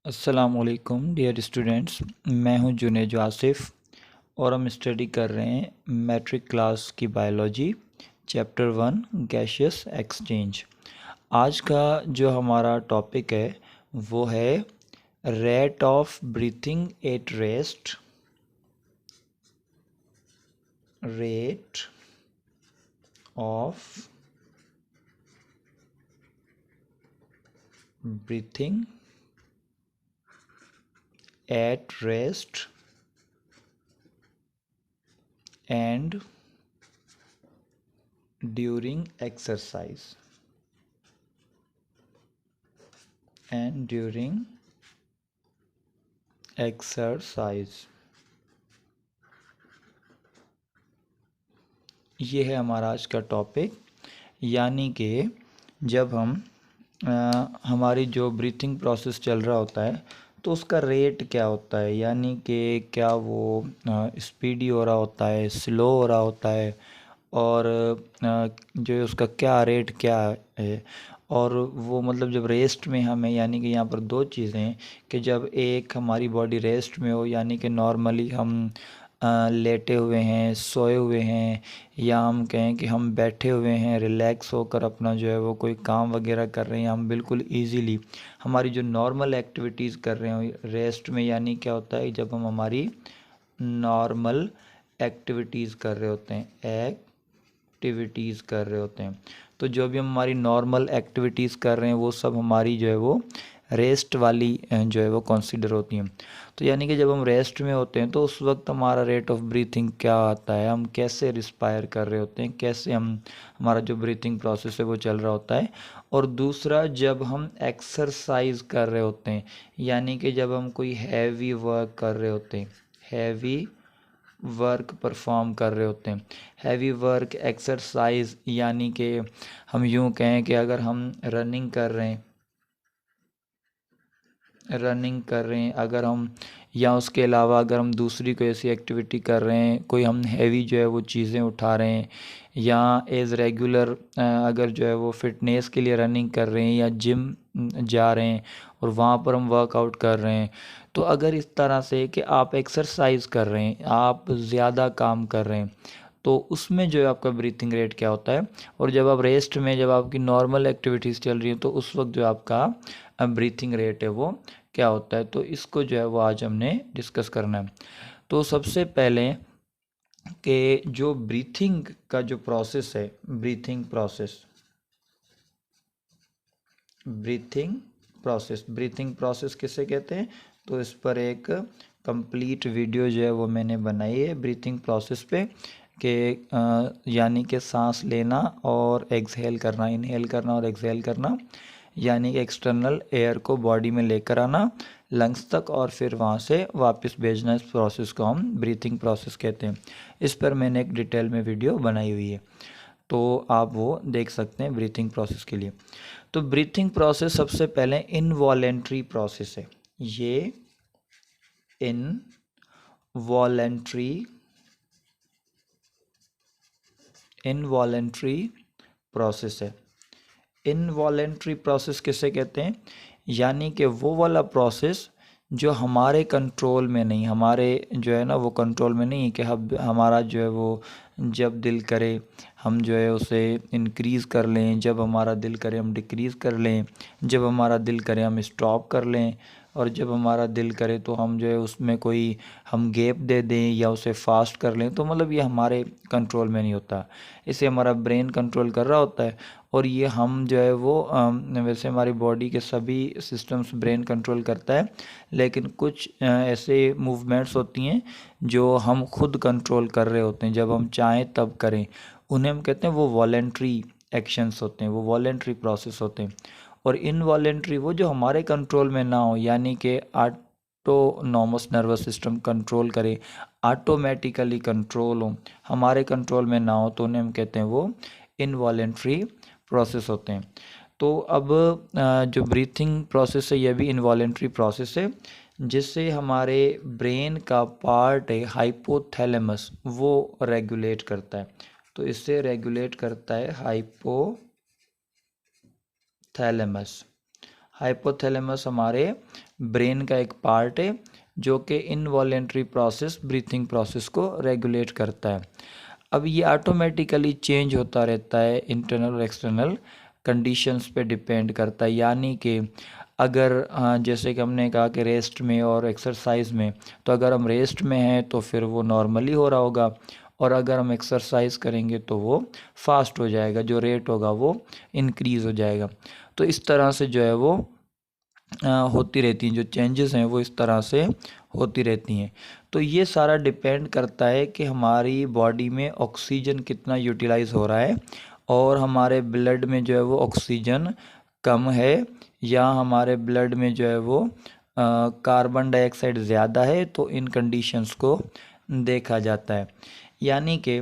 अस्सलामुअलैकुम dear students. मैं हूं जुनेद आसिफ और हम स्टडी कर रहे हैं मैट्रिक क्लास की बायोलॉजी चैप्टर 1 गैसियस एक्सचेंज। आज का जो हमारा टॉपिक है वो है rate of breathing at rest. Rate of breathing at rest and during exercise ये है हमारा आज का टॉपिक। यानी कि जब हम हमारी जो ब्रीथिंग प्रोसेस चल रहा होता है तो उसका रेट क्या होता है, यानी कि क्या वो स्पीडी हो रहा होता है, स्लो हो रहा होता है, और जो है उसका क्या रेट क्या है। और वो मतलब जब रेस्ट में हमें, यानी कि यहाँ पर दो चीज़ें हैं कि जब एक हमारी बॉडी रेस्ट में हो, यानी कि नॉर्मली हम लेटे हुए हैं, सोए हुए हैं, या हम कहें कि हम बैठे हुए हैं रिलैक्स होकर अपना जो है वो कोई काम वगैरह कर रहे हैं, हम बिल्कुल इजीली हमारी जो नॉर्मल एक्टिविटीज़ कर रहे हैं रेस्ट में। यानी क्या होता है, जब हम हमारी नॉर्मल एक्टिविटीज़ कर रहे होते हैं, एक्टिविटीज़ कर रहे होते हैं, तो जो भी हम हमारी नॉर्मल एक्टिविटीज़ कर रहे हैं वो सब हमारी जो है वो रेस्ट वाली जो है वो कंसीडर होती हैं। तो यानी कि जब हम रेस्ट में होते हैं तो उस वक्त हमारा रेट ऑफ ब्रीथिंग क्या आता है, हम कैसे रिस्पायर कर रहे होते हैं, कैसे हम हमारा जो ब्रीथिंग प्रोसेस है वो चल रहा होता है। और दूसरा, जब हम एक्सरसाइज कर रहे होते हैं, यानी कि जब हम कोई हैवी वर्क कर रहे होते हैं, हैवी वर्क परफॉर्म कर रहे होते हैं, हैवी वर्क एक्सरसाइज, यानी कि हम यूं कहें कि अगर हम रनिंग कर रहे हैं अगर हम, या उसके अलावा अगर हम दूसरी कोई ऐसी एक्टिविटी कर रहे हैं, कोई हम हैवी जो है वो चीज़ें उठा रहे हैं, या एज़ रेगुलर अगर जो है वो फिटनेस के लिए रनिंग कर रहे हैं या जिम जा रहे हैं और वहाँ पर हम वर्कआउट कर रहे हैं, तो अगर इस तरह से कि आप एक्सरसाइज कर रहे हैं, आप ज़्यादा काम कर रहे हैं, तो उसमें जो है आपका ब्रीथिंग रेट क्या होता है। और जब आप रेस्ट में, जब आपकी नॉर्मल एक्टिविटीज़ चल रही हैं, तो उस वक्त जो आपका ब्रीथिंग रेट है वो क्या होता है। तो इसको जो है वो आज हमने डिस्कस करना है। तो सबसे पहले कि जो ब्रीथिंग का जो प्रोसेस है, ब्रीथिंग प्रोसेस किसे कहते हैं, तो इस पर एक कंप्लीट वीडियो जो है वो मैंने बनाई है ब्रीथिंग प्रोसेस पे, कि यानी कि सांस लेना और एक्सहेल करना, इनहेल करना और एक्सहेल करना, यानी कि एक्सटर्नल एयर को बॉडी में लेकर आना लंग्स तक और फिर वहाँ से वापस भेजना। इस प्रोसेस को हम ब्रीथिंग प्रोसेस कहते हैं। इस पर मैंने एक डिटेल में वीडियो बनाई हुई है, तो आप वो देख सकते हैं ब्रीथिंग प्रोसेस के लिए। तो ब्रीथिंग प्रोसेस सबसे पहले इनवॉलेंट्री प्रोसेस है। ये इनवॉलेंट्री इनवॉलेंट्री प्रोसेस है। इनवॉलेंट्री प्रोसेस किसे कहते हैं, यानी कि वो वाला प्रोसेस जो हमारे कंट्रोल में नहीं, हमारे जो है ना वो कंट्रोल में नहीं है कि हम, हमारा जो है वो जब दिल करे हम जो है उसे इंक्रीज़ कर लें, जब हमारा दिल करे हम डिक्रीज़ कर लें, जब हमारा दिल करे हम स्टॉप कर लें, और जब हमारा दिल करे तो हम जो है उसमें कोई हम गैप दे दें या उसे फास्ट कर लें। तो मतलब ये हमारे कंट्रोल में नहीं होता, इसे हमारा ब्रेन कंट्रोल कर रहा होता है। और ये हम जो है वो वैसे हमारी बॉडी के सभी सिस्टम्स ब्रेन कंट्रोल करता है, लेकिन कुछ ऐसे मूवमेंट्स होती हैं जो हम खुद कंट्रोल कर रहे होते हैं, जब हम चाहें तब करें, उन्हें हम कहते हैं वो वॉलेंट्री एक्शंस होते हैं, वो वॉलेंट्री प्रोसेस होते हैं। और इनवॉलेंट्री वो जो हमारे कंट्रोल में ना हो, यानी कि ऑटोनॉमस नर्वस सिस्टम कंट्रोल करे, ऑटोमेटिकली कंट्रोल हो, हमारे कंट्रोल में ना हो, तो उन्हें हम कहते हैं वो इनवॉलेंट्री प्रोसेस होते हैं। तो अब जो ब्रीथिंग प्रोसेस है ये भी इनवॉलेंट्री प्रोसेस है, जिससे हमारे ब्रेन का पार्ट है हाइपोथैलेमस वो रेगुलेट करता है। तो इससे रेगुलेट करता है हाइपोथैलेमस। हाइपोथैलेमस हमारे ब्रेन का एक पार्ट है जो कि इनवॉलेंट्री प्रोसेस, ब्रीथिंग प्रोसेस को रेगुलेट करता है। अब ये ऑटोमेटिकली चेंज होता रहता है, इंटरनल और एक्सटर्नल कंडीशंस पे डिपेंड करता है। यानी कि अगर जैसे कि हमने कहा कि रेस्ट में और एक्सरसाइज में, तो अगर हम रेस्ट में हैं तो फिर वो नॉर्मली हो रहा होगा, और अगर हम एक्सरसाइज करेंगे तो वो फास्ट हो जाएगा, जो रेट होगा वो इंक्रीज़ हो जाएगा। तो इस तरह से जो है वो होती रहती हैं, जो चेंजेस हैं वो इस तरह से होती रहती हैं। तो ये सारा डिपेंड करता है कि हमारी बॉडी में ऑक्सीजन कितना यूटिलाइज हो रहा है, और हमारे ब्लड में जो है वो ऑक्सीजन कम है, या हमारे ब्लड में जो है वो कार्बन डाइऑक्साइड ज़्यादा है। तो इन कंडीशंस को देखा जाता है। यानी कि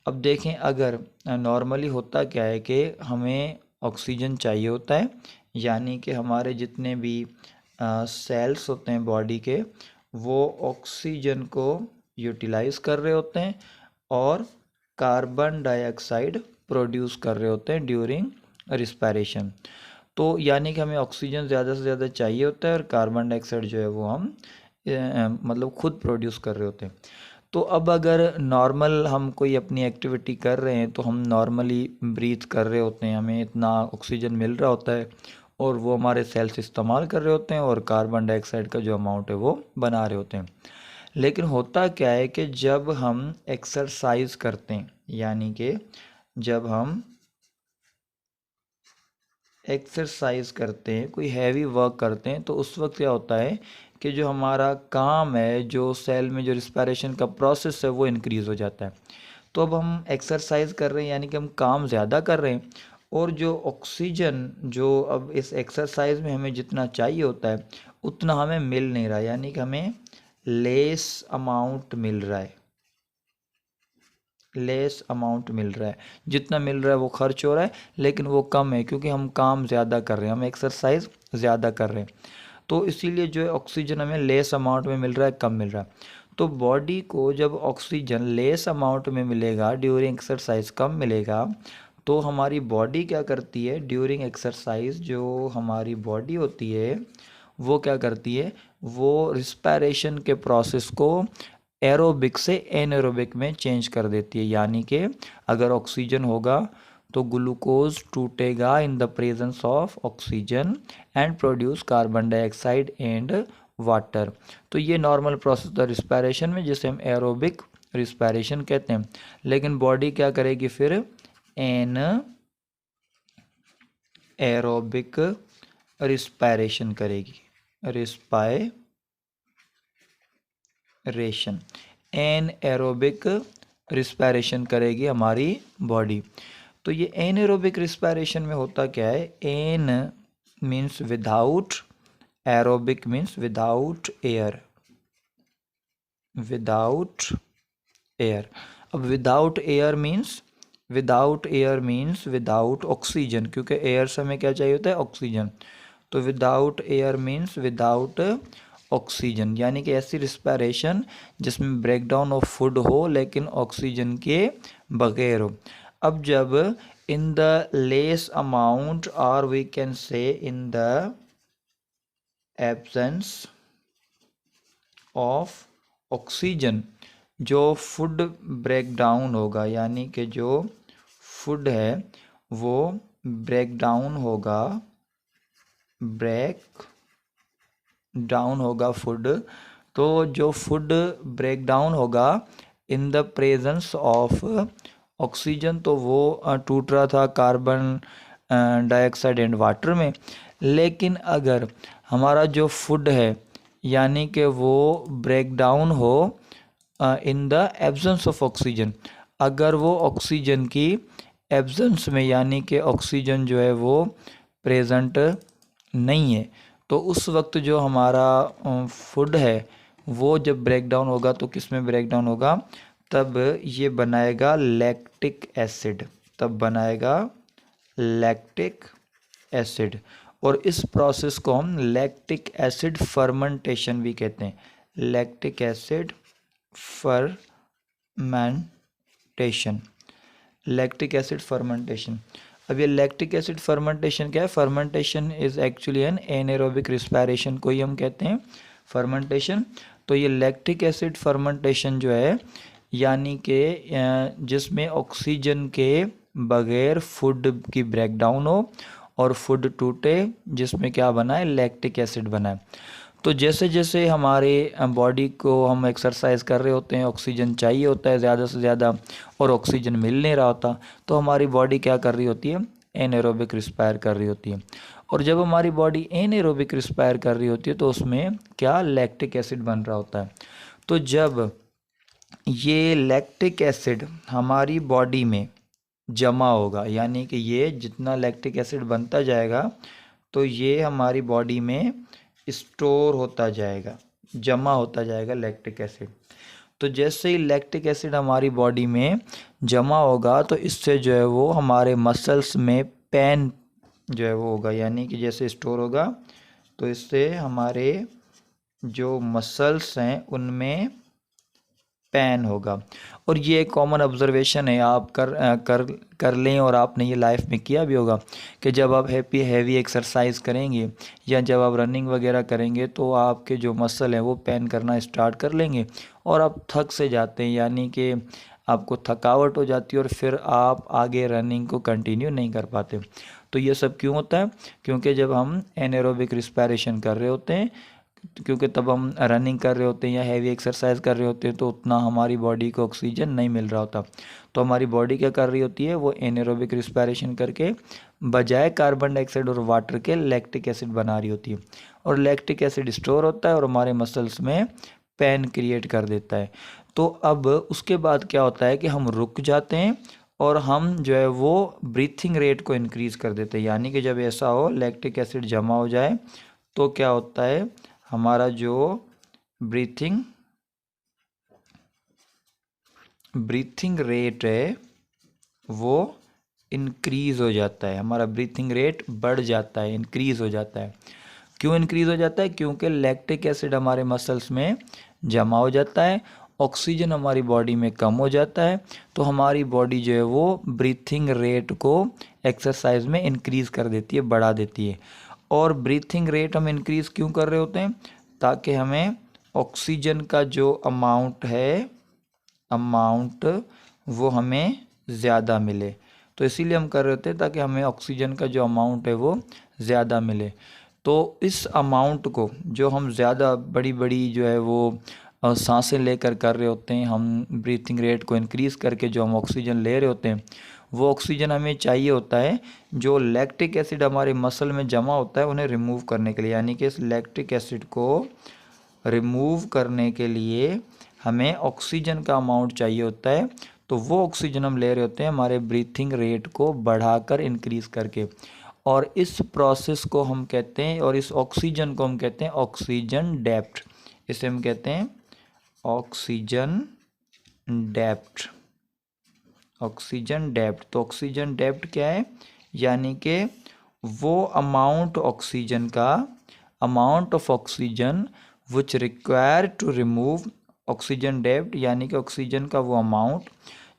अब देखें, अगर नॉर्मली होता क्या है कि हमें ऑक्सीजन चाहिए होता है, यानी कि हमारे जितने भी सेल्स होते हैं बॉडी के, वो ऑक्सीजन को यूटिलाइज कर रहे होते हैं और कार्बन डाइऑक्साइड प्रोड्यूस कर रहे होते हैं ड्यूरिंग रिस्पायरेशन। तो यानी कि हमें ऑक्सीजन ज़्यादा से ज़्यादा चाहिए होता है, और कार्बन डाइऑक्साइड जो है वो हम मतलब खुद प्रोड्यूस कर रहे होते हैं। तो अब अगर नॉर्मल हम कोई अपनी एक्टिविटी कर रहे हैं तो हम नॉर्मली ब्रीथ कर रहे होते हैं, हमें इतना ऑक्सीजन मिल रहा होता है, और वो हमारे सेल्स इस्तेमाल कर रहे होते हैं, और कार्बन डाइऑक्साइड का जो अमाउंट है वो बना रहे होते हैं। लेकिन होता क्या है कि जब हम एक्सरसाइज करते हैं, यानी कि जब हम एक्सरसाइज करते हैं, कोई हैवी वर्क करते हैं, तो उस वक्त क्या होता है कि जो हमारा काम है, जो सेल में जो रिस्पायरेशन का प्रोसेस है वो इंक्रीज़ हो जाता है। तो अब हम एक्सरसाइज कर रहे हैं, यानी कि हम काम ज़्यादा कर रहे हैं, और जो ऑक्सीजन जो अब इस एक्सरसाइज में हमें जितना चाहिए होता है उतना हमें मिल नहीं रहा, यानी कि हमें लेस अमाउंट मिल रहा है, लेस अमाउंट मिल रहा है। जितना मिल रहा है वो खर्च हो रहा है, लेकिन वो कम है क्योंकि हम काम ज़्यादा कर रहे हैं, हम एक्सरसाइज ज़्यादा कर रहे हैं। तो इसीलिए जो है ऑक्सीजन हमें लेस अमाउंट में मिल रहा है, कम मिल रहा है। तो बॉडी को जब ऑक्सीजन लेस अमाउंट में मिलेगा, ड्यूरिंग एक्सरसाइज कम मिलेगा, तो हमारी बॉडी क्या करती है, ड्यूरिंग एक्सरसाइज जो हमारी बॉडी होती है वो क्या करती है, वो रिस्पायरेशन के प्रोसेस को एरोबिक से एनएरोबिक में चेंज कर देती है। यानी कि अगर ऑक्सीजन होगा तो ग्लूकोज टूटेगा इन the presence of oxygen and produce carbon dioxide and water. तो ये नॉर्मल प्रोसेस द रिस्पायरेशन में, जिसे हम एरोबिक रिस्पायरेशन कहते हैं। लेकिन बॉडी क्या करेगी फिर, एन एरोबिक रिस्पायरेशन करेगी, रिस्पायरेशन एन एरोबिक रिस्पायरेशन करेगी हमारी बॉडी। तो ये एन एरोबिक रिस्पायरेशन में होता क्या है, an means without, aerobic means without air, without air. अब without air means, without oxygen, क्योंकि एयर से हमें क्या चाहिए होता है, ऑक्सीजन। तो without air means without oxygen, यानी कि ऐसी रिस्पायरेशन जिसमें ब्रेकडाउन ऑफ फूड हो लेकिन ऑक्सीजन के बगैर हो। अब जब इन द लेस अमाउंट, और we can say in the absence of oxygen, जो फूड ब्रेक डाउन होगा, यानी कि जो फूड है वो ब्रेक डाउन होगा, ब्रेक डाउन होगा फूड। तो जो फूड ब्रेक डाउन होगा in the presence of oxygen, तो वो टूट रहा था कार्बन डाइऑक्साइड एंड वाटर में। लेकिन अगर हमारा जो फूड है, यानी कि वो ब्रेक डाउन हो इन द एब्सेंस ऑफ ऑक्सीजन, अगर वो ऑक्सीजन की एब्सेंस में, यानी कि ऑक्सीजन जो है वो प्रेजेंट नहीं है, तो उस वक्त जो हमारा फूड है वो जब ब्रेक डाउन होगा, तो किस में ब्रेक डाउन होगा, तब ये बनाएगा लैक्टिक एसिड, तब बनाएगा लैक्टिक एसिड। और इस प्रोसेस को हम लैक्टिक एसिड फर्मेंटेशन भी कहते हैं, lactic acid fermentation, lactic acid fermentation. अब ये लैक्टिक एसिड फर्मेंटेशन क्या है? Fermentation is actually an anaerobic respiration को ही हम कहते हैं फर्मेंटेशन। तो ये लैक्टिक एसिड फर्मेंटेशन जो है यानी कि जिसमें ऑक्सीजन के बगैर फूड की ब्रेकडाउन हो और फूड टूटे, जिसमें क्या बना है? लैक्टिक एसिड बना है। तो जैसे जैसे हमारे बॉडी को हम एक्सरसाइज कर रहे होते हैं, ऑक्सीजन चाहिए होता है ज़्यादा से ज़्यादा और ऑक्सीजन मिल नहीं रहा होता, तो हमारी बॉडी क्या कर रही होती है? एनारोबिक रिस्पायर कर रही होती है। और जब हमारी बॉडी एनारोबिक रिस्पायर कर रही होती है तो उसमें क्या? लैक्टिक एसिड बन रहा होता है। तो जब ये लैक्टिक एसिड हमारी बॉडी में जमा होगा, यानी कि ये जितना लैक्टिक एसिड बनता जाएगा तो ये हमारी बॉडी में स्टोर होता जाएगा, जमा होता जाएगा लैक्टिक एसिड। तो जैसे ही लैक्टिक एसिड हमारी बॉडी में जमा होगा तो इससे जो है वो हमारे मसल्स में पेन जो है वो होगा, यानी कि जैसे स्टोर होगा तो इससे हमारे जो मसल्स हैं उनमें पेन होगा। और ये एक कॉमन ऑब्जर्वेशन है, आप कर लें और आपने ये लाइफ में किया भी होगा कि जब आप हैवी एक्सरसाइज करेंगे या जब आप रनिंग वगैरह करेंगे तो आपके जो मसल हैं वो पेन करना स्टार्ट कर लेंगे और आप थक से जाते हैं, यानी कि आपको थकावट हो जाती है और फिर आप आगे रनिंग को कंटिन्यू नहीं कर पाते। तो ये सब क्यों होता है? क्योंकि जब हम एनारोबिक रिस्पायरेशन कर रहे होते हैं, क्योंकि तब हम रनिंग कर रहे होते हैं या हैवी एक्सरसाइज कर रहे होते हैं तो उतना हमारी बॉडी को ऑक्सीजन नहीं मिल रहा होता। तो हमारी बॉडी क्या कर रही होती है? वो एनारोबिक रिस्पायरेशन करके बजाय कार्बन डाइऑक्साइड और वाटर के लैक्टिक एसिड बना रही होती है और लैक्टिक एसिड स्टोर होता है और हमारे मसल्स में पेन क्रिएट कर देता है। तो अब उसके बाद क्या होता है कि हम रुक जाते हैं और हम जो है वो ब्रीथिंग रेट को इंक्रीज़ कर देते हैं, यानी कि जब ऐसा हो लैक्टिक एसिड जमा हो जाए तो क्या होता है? हमारा जो ब्रीथिंग रेट है वो इंक्रीज़ हो जाता है, हमारा ब्रीथिंग रेट बढ़ जाता है, इंक्रीज़ हो जाता है। क्यों इंक्रीज़ हो जाता है? क्योंकि लैक्टिक एसिड हमारे मसल्स में जमा हो जाता है, ऑक्सीजन हमारी बॉडी में कम हो जाता है, तो हमारी बॉडी जो है वो ब्रीथिंग रेट को एक्सरसाइज में इंक्रीज़ कर देती है, बढ़ा देती है। और ब्रीथिंग रेट हम इंक्रीज़ क्यों कर रहे होते हैं? ताकि हमें ऑक्सीजन का जो अमाउंट वो हमें ज़्यादा मिले। तो इसीलिए हम कर रहे होते हैं ताकि हमें ऑक्सीजन का जो अमाउंट है वो ज़्यादा मिले। तो इस अमाउंट को जो हम ज़्यादा बड़ी बड़ी जो है वो सांसें लेकर कर रहे होते हैं, हम ब्रीथिंग रेट को इंक्रीज़ करके जो हम ऑक्सीजन ले रहे होते हैं वो ऑक्सीजन हमें चाहिए होता है जो लैक्टिक एसिड हमारे मसल में जमा होता है उन्हें रिमूव करने के लिए, यानी कि इस लैक्टिक एसिड को रिमूव करने के लिए हमें ऑक्सीजन का अमाउंट चाहिए होता है। तो वो ऑक्सीजन हम ले रहे होते हैं हमारे ब्रीथिंग रेट को बढ़ाकर, इंक्रीज़ करके। और इस प्रोसेस को हम कहते हैं, और इस ऑक्सीजन को हम कहते हैं ऑक्सीजन डेप्थ। इसे हम कहते हैं ऑक्सीजन डेप्थ। Oxygen depth. तो ऑक्सीजन डेप्थ क्या है? यानी कि वो amount of oxygen which require to remove oxygen depth, यानी कि ऑक्सीजन का वो अमाउंट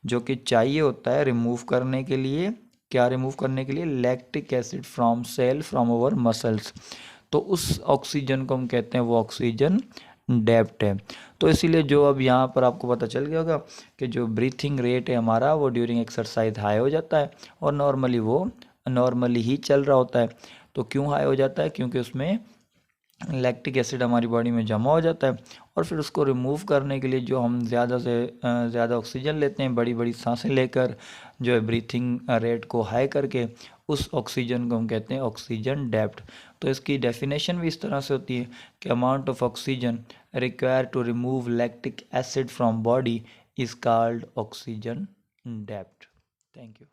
जो कि चाहिए होता है रिमूव करने के लिए। क्या रिमूव करने के लिए? Lactic acid from cell from our muscles. तो उस ऑक्सीजन को हम कहते हैं वो ऑक्सीजन डेप्थ है। तो इसीलिए जो अब यहाँ पर आपको पता चल गया होगा कि जो ब्रीथिंग रेट है हमारा वो ड्यूरिंग एक्सरसाइज हाई हो जाता है और नॉर्मली ही चल रहा होता है। तो क्यों हाई हो जाता है? क्योंकि उसमें लैक्टिक एसिड हमारी बॉडी में जमा हो जाता है और फिर उसको रिमूव करने के लिए जो हम ज़्यादा से ज़्यादा ऑक्सीजन लेते हैं, बड़ी बड़ी सांसें लेकर जो है ब्रीथिंग रेट को हाई करके, उस ऑक्सीजन को हम कहते हैं ऑक्सीजन डेप्थ। तो इसकी डेफिनेशन भी इस तरह से होती है कि amount of oxygen require to remove lactic acid from body is called oxygen depth. Thank you.